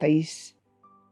23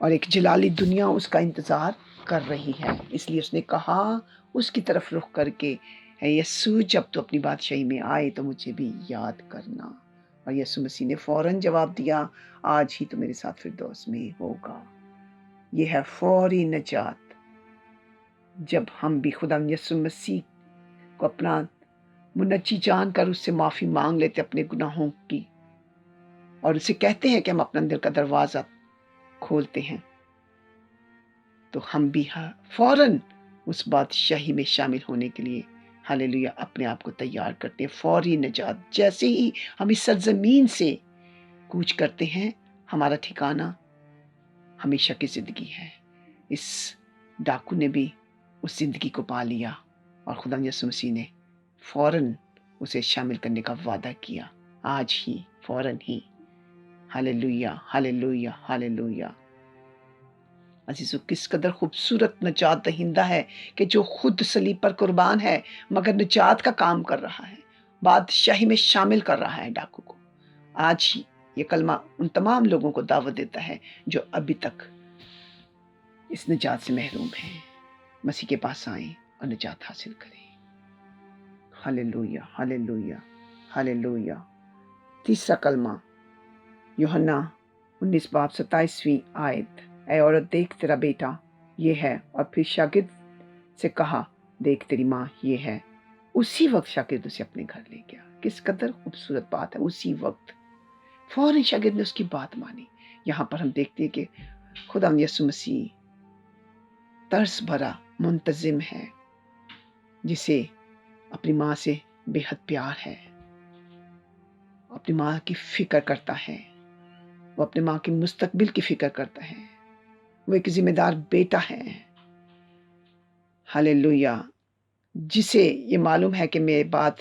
اور ایک جلالی دنیا اس کا انتظار کر رہی ہے۔ اس لیے اس نے کہا اس کی طرف رخ کر کے، اے یسوع جب تو اپنی بادشاہی میں آئے تو مجھے بھی یاد کرنا۔ اور یسوع مسیح نے فوراً جواب دیا، آج ہی تو میرے ساتھ فردوس میں ہوگا۔ یہ ہے فوری نجات۔ جب ہم بھی خدا یسوع مسیح کو اپنا منجی جان کر اس سے معافی مانگ لیتے اپنے گناہوں کی، اور اسے کہتے ہیں کہ ہم اپنا دل کا دروازہ کھولتے ہیں، تو ہم بھی فوراً اس بادشاہی میں شامل ہونے کے لیے ہاللیلویا اپنے آپ کو تیار کرتے ہیں۔ فوری نجات۔ جیسے ہی ہم اس سرزمین سے کوچ کرتے ہیں، ہمارا ٹھکانہ ہمیشہ کی زندگی ہے۔ اس ڈاکو نے بھی اس زندگی کو پا لیا، اور خدا یسوع مسیح نے فوراً اسے شامل کرنے کا وعدہ کیا، آج ہی، فوراً ہی۔ ہاللیلویا، ہاللیلویا، ہاللیلویا۔ عزیزو، کس قدر خوبصورت نجات دہندہ ہے کہ جو خود صلیب پر قربان ہے مگر نجات کا کام کر رہا ہے، بادشاہی میں شامل کر رہا ہے ڈاکو کو۔ آج ہی یہ کلمہ ان تمام لوگوں کو دعوت دیتا ہے جو ابھی تک اس نجات سے محروم ہیں، مسیح کے پاس آئیں اور نجات حاصل کریں۔ ہاللیلویا، ہاللیلویا، ہاللیلویا۔ تیسرا کلمہ یوحنا 19:27 آیت، اے عورت دیکھ تیرا بیٹا یہ ہے، اور پھر شاگرد سے کہا دیکھ تیری ماں یہ ہے۔ اسی وقت شاگرد اسے اپنے گھر لے گیا۔ کس قدر خوبصورت بات ہے، اسی وقت فوراً شاگرد نے اس کی بات مانی۔ یہاں پر ہم دیکھتے ہیں کہ خدا یسوع مسیح طرز بھرا منتظم ہے، جسے اپنی ماں سے بے حد پیار ہے، اپنی ماں کی فکر کرتا ہے، وہ اپنے ماں کے مستقبل کی فکر کرتا ہے، وہ ایک ذمہ دار بیٹا ہے۔ ہاللیلویا، جسے یہ معلوم ہے کہ میرے بعد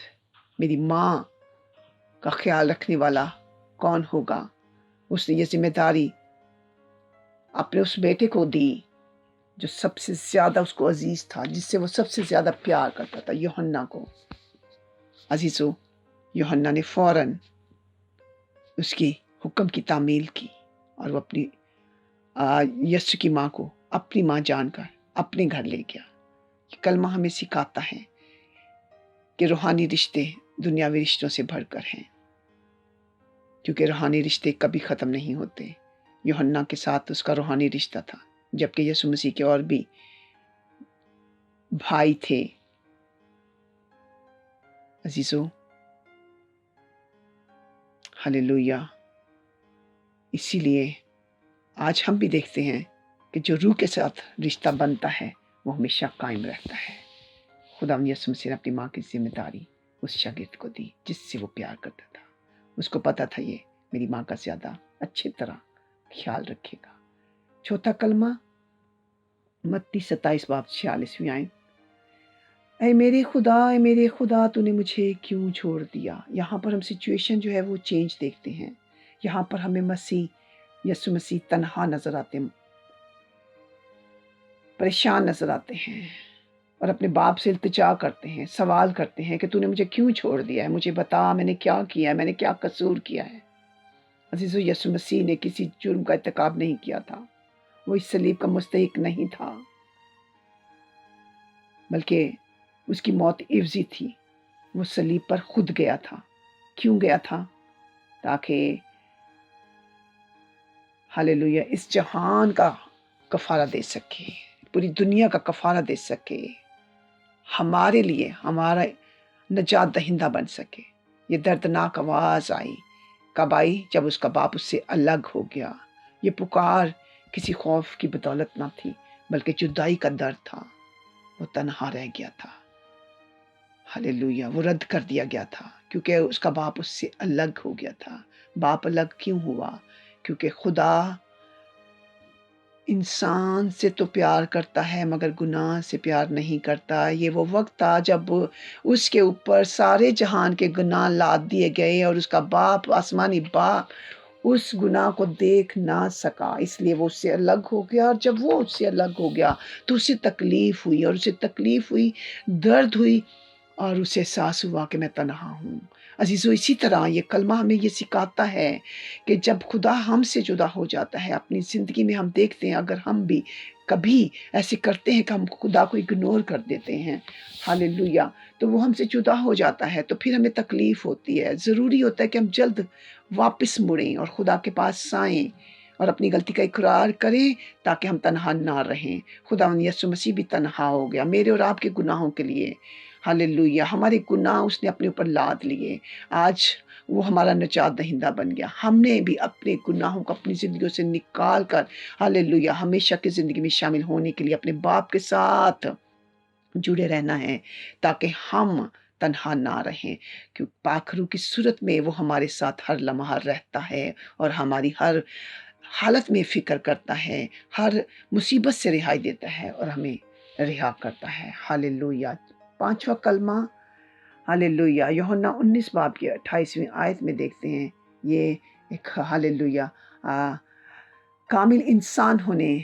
میری ماں کا خیال رکھنے والا کون ہوگا۔ اس نے یہ ذمہ داری اپنے اس بیٹے کو دی جو سب سے زیادہ اس کو عزیز تھا، جس سے وہ سب سے زیادہ پیار کرتا تھا، یوحنا کو۔ عزیزو، یوحنا نے فوراً اس کی حکم کی تعمیل کی، اور وہ اپنی یسوع کی ماں کو اپنی ماں جان کر اپنے گھر لے گیا۔ یہ کلمہ ہمیں سکھاتا ہے کہ روحانی رشتے دنیاوی رشتوں سے بڑھ کر ہیں، کیونکہ روحانی رشتے کبھی ختم نہیں ہوتے۔ یوحنا کے ساتھ اس کا روحانی رشتہ تھا، جبکہ یسوع مسیح کے اور بھی بھائی تھے۔ عزیزو، ہاللیلویا، اسی لیے آج ہم بھی دیکھتے ہیں کہ جو روح کے ساتھ رشتہ بنتا ہے وہ ہمیشہ قائم رہتا ہے۔ خدا یسوع مسیح نے اپنی ماں کی ذمہ داری اس شاگرد کو دی جس سے وہ پیار کرتا تھا۔ اس کو پتا تھا یہ میری ماں کا زیادہ اچھی طرح خیال رکھے گا۔ چوتھا کلمہ متی 27:46 آئیں، اے میرے خدا تو نے مجھے کیوں چھوڑ دیا۔ یہاں پر ہم سچویشن جو ہے وہ چینج دیکھتے ہیں۔ یہاں پر ہمیں یسوع مسیح تنہا نظر آتے ہیں، پریشان نظر آتے ہیں، اور اپنے باپ سے التجا کرتے ہیں، سوال کرتے ہیں کہ تو نے مجھے کیوں چھوڑ دیا ہے، مجھے بتا میں نے کیا کیا ہے، میں نے کیا قصور کیا ہے۔ عزیزو، یسوع مسیح نے کسی جرم کا ارتکاب نہیں کیا تھا، وہ اس صلیب کا مستحق نہیں تھا، بلکہ اس کی موت عوضی تھی۔ وہ صلیب پر خود گیا تھا۔ کیوں گیا تھا؟ تاکہ ہاللیلویا اس جہان کا کفارہ دے سکے، پوری دنیا کا کفارہ دے سکے، ہمارے لیے ہمارا نجات دہندہ بن سکے۔ یہ دردناک آواز آئی، کب آئی؟ جب اس کا باپ اس سے الگ ہو گیا۔ یہ پکار کسی خوف کی بدولت نہ تھی، بلکہ جدائی کا درد تھا۔ وہ تنہا رہ گیا تھا۔ ہاللیلویا، وہ رد کر دیا گیا تھا، کیونکہ اس کا باپ اس سے الگ ہو گیا تھا۔ باپ الگ کیوں ہوا؟ کیونکہ خدا انسان سے تو پیار کرتا ہے مگر گناہ سے پیار نہیں کرتا۔ یہ وہ وقت تھا جب اس کے اوپر سارے جہان کے گناہ لاد دیے گئے، اور اس کا باپ، آسمانی باپ، اس گناہ کو دیکھ نہ سکا، اس لیے وہ اس سے الگ ہو گیا۔ اور جب وہ اس سے الگ ہو گیا تو اسے تکلیف ہوئی، اور اسے تکلیف ہوئی، درد ہوئی، اور اسے احساس ہوا کہ میں تنہا ہوں۔ عزیزو اسی طرح یہ کلمہ ہمیں یہ سکھاتا ہے کہ جب خدا ہم سے جدا ہو جاتا ہے اپنی زندگی میں، ہم دیکھتے ہیں اگر ہم بھی کبھی ایسے کرتے ہیں کہ ہم خدا کو اگنور کر دیتے ہیں، ہاللویہ، تو وہ ہم سے جدا ہو جاتا ہے، تو پھر ہمیں تکلیف ہوتی ہے۔ ضروری ہوتا ہے کہ ہم جلد واپس مڑیں اور خدا کے پاس آئیں اور اپنی غلطی کا اقرار کریں تاکہ ہم تنہا نہ رہیں۔ خدا یسوع مسیح بھی تنہا ہو گیا میرے اور آپ کے گناہوں کے لیے، ہاللویہ، ہمارے گناہ اس نے اپنے اوپر لاد لیے، آج وہ ہمارا نجات دہندہ بن گیا۔ ہم نے بھی اپنے گناہوں کو اپنی زندگیوں سے نکال کر ہاللویہ ہمیشہ کی زندگی میں شامل ہونے کے لیے اپنے باپ کے ساتھ جڑے رہنا ہے تاکہ ہم تنہا نہ رہیں، کیونکہ پاک روح کی صورت میں وہ ہمارے ساتھ ہر لمحہ رہتا ہے اور ہماری ہر حالت میں فکر کرتا ہے، ہر مصیبت سے رہائی دیتا ہے اور ہمیں رہا کرتا ہے۔ ہاللویہ۔ پانچواں کلمہ، ہاللویہ، یوحنا 19 باب کی 28ویں آیت میں دیکھتے ہیں، یہ ایک ہاللویہ کامل انسان ہونے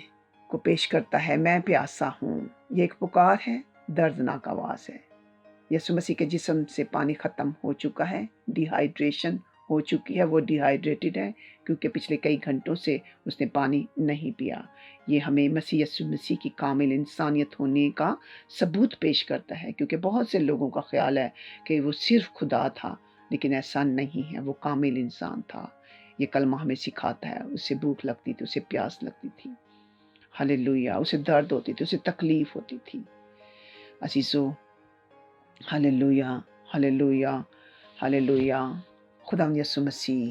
کو پیش کرتا ہے۔ میں پیاسا ہوں، یہ ایک پکار ہے، دردناک آواز ہے۔ یسوع مسیح کے جسم سے پانی ختم ہو چکا ہے، ڈی ہائیڈریشن ہو چکی ہے، وہ ڈی ہائیڈریٹڈ ہے کیونکہ پچھلے کئی گھنٹوں سے اس نے پانی نہیں پیا۔ یہ ہمیں یسوع مسیح کی کامل انسانیت ہونے کا ثبوت پیش کرتا ہے، کیونکہ بہت سے لوگوں کا خیال ہے کہ وہ صرف خدا تھا، لیکن ایسا نہیں ہے، وہ کامل انسان تھا۔ یہ کلمہ ہمیں سکھاتا ہے، اسے بھوک لگتی تھی، اسے پیاس لگتی تھی، ہاللویہ، اسے درد ہوتی تھی، اسے تکلیف ہوتی تھی۔ عزیزو، ہاللویہ، ہاللویہ، ہاللویہ، خدا یسوع مسیح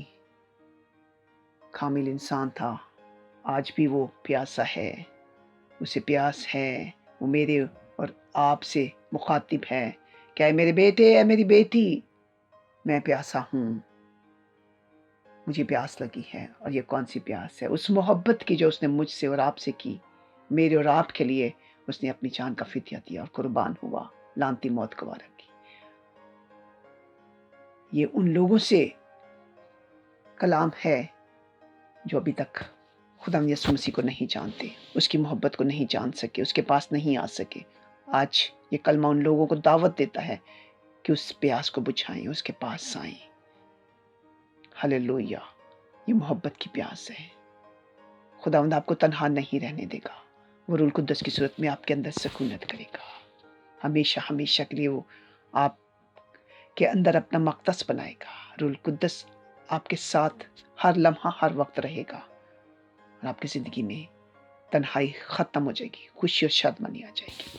کامل انسان تھا، آج بھی وہ پیاسا ہے، اسے پیاس ہے، وہ میرے اور آپ سے مخاطب ہے کہ اے میرے بیٹے، اے میری بیٹی، میں پیاسا ہوں، مجھے پیاس لگی ہے۔ اور یہ کون سی پیاس ہے؟ اس محبت کی جو اس نے مجھ سے اور آپ سے کی، میرے اور آپ کے لیے اس نے اپنی جان کا فدیہ دیا اور قربان ہوا، لعنتی موت گوارا کی۔ یہ ان لوگوں سے کلام ہے جو ابھی تک خدا یسوع مسیح کو نہیں جانتے، اس کی محبت کو نہیں جان سکے، اس کے پاس نہیں آ سکے۔ آج یہ کلمہ ان لوگوں کو دعوت دیتا ہے کہ اس پیاس کو بجھائیں، اس کے پاس آئیں۔ ہاللویہ، یہ محبت کی پیاس ہے۔ خداوند آپ کو تنہا نہیں رہنے دے گا، وہ روح القدس کی صورت میں آپ کے اندر سکونت کرے گا، ہمیشہ ہمیشہ کے لیے وہ آپ کے اندر اپنا مقدس بنائے گا۔ روح القدس آپ کے ساتھ ہر لمحہ ہر وقت رہے گا اور آپ کی زندگی میں تنہائی ختم ہو جائے گی، خوشی اور شادمانی آ جائے گی۔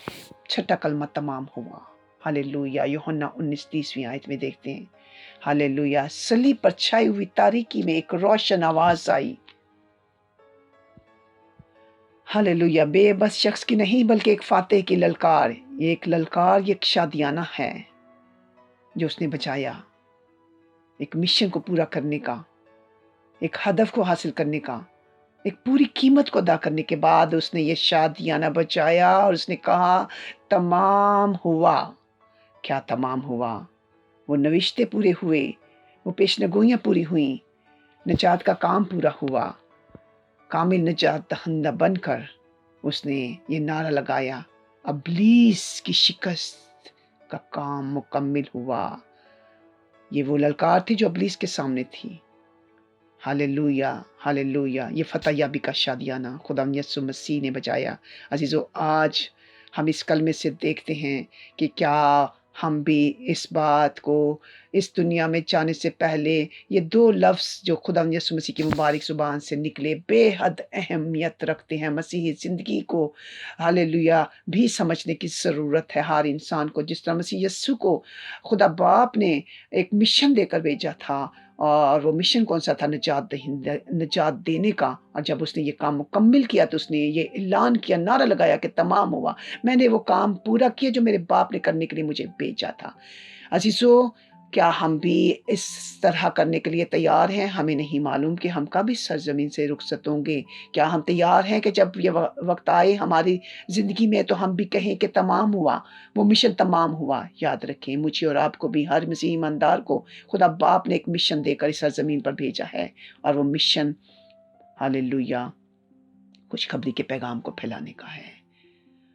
چھٹا کلمہ تمام ہوا، ہاللویہ، یوحنا 19:30 آیت میں دیکھتے ہیں، ہاللویہ، صلیب پر چھائی ہوئی تاریکی میں ایک روشن آواز آئی، ہاللویہ، بے بس شخص کی نہیں بلکہ ایک فاتح کی للکار۔ یہ ایک للکار، یہ ایک شادیانہ ہے جو اس نے بچایا، ایک مشن کو پورا کرنے کا، ایک ہدف کو حاصل کرنے کا، ایک پوری قیمت کو ادا کرنے کے بعد اس نے یہ شادیانہ بچایا اور اس نے کہا تمام ہوا۔ کیا تمام ہوا؟ وہ نوشتے پورے ہوئے، وہ پیشنگوئیاں پوری ہوئیں، نجات کا کام پورا ہوا، کامل نجات دہندہ بن کر اس نے یہ نعرہ لگایا، ابلیس کی شکست کا کام مکمل ہوا۔ یہ وہ للکار تھی جو ابلیس کے سامنے تھی۔ ہاللویہ، ہاللویہ، یہ فتح یابی کا شادیانہ خدا یسوع مسیح نے بچایا۔ عزیزو، آج ہم اس کلمے سے دیکھتے ہیں کہ کیا ہم بھی اس بات کو اس دنیا میں جانے سے پہلے یہ دو لفظ جو خدا یسوع مسیح کی مبارک زبان سے نکلے بے حد اہمیت رکھتے ہیں۔ مسیحی زندگی کو ہاللویہ بھی سمجھنے کی ضرورت ہے ہر انسان کو، جس طرح مسیح یسوع کو خدا باپ نے ایک مشن دے کر بھیجا تھا، اور وہ مشن کون سا تھا؟ نجات دینے کا۔ اور جب اس نے یہ کام مکمل کیا تو اس نے یہ اعلان کیا، نعرہ لگایا کہ تمام ہوا، میں نے وہ کام پورا کیا جو میرے باپ نے کرنے کے لیے مجھے بھیجا تھا۔ عزیزو، کیا ہم بھی اس طرح کرنے کے لیے تیار ہیں؟ ہمیں نہیں معلوم کہ ہم کب اس سرزمین سے رخصت ہوں گے۔ کیا ہم تیار ہیں کہ جب یہ وقت آئے ہماری زندگی میں تو ہم بھی کہیں کہ تمام ہوا، وہ مشن تمام ہوا؟ یاد رکھیں، مجھے اور آپ کو بھی، ہر مسیحی ایماندار کو خدا باپ نے ایک مشن دے کر اس سرزمین پر بھیجا ہے، اور وہ مشن ہاللویہ خوشخبری کے پیغام کو پھیلانے کا ہے۔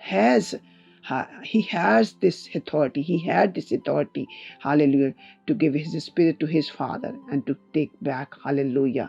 has he has this authority, he had this authority, hallelujah, to give his spirit to his father and to take back, hallelujah।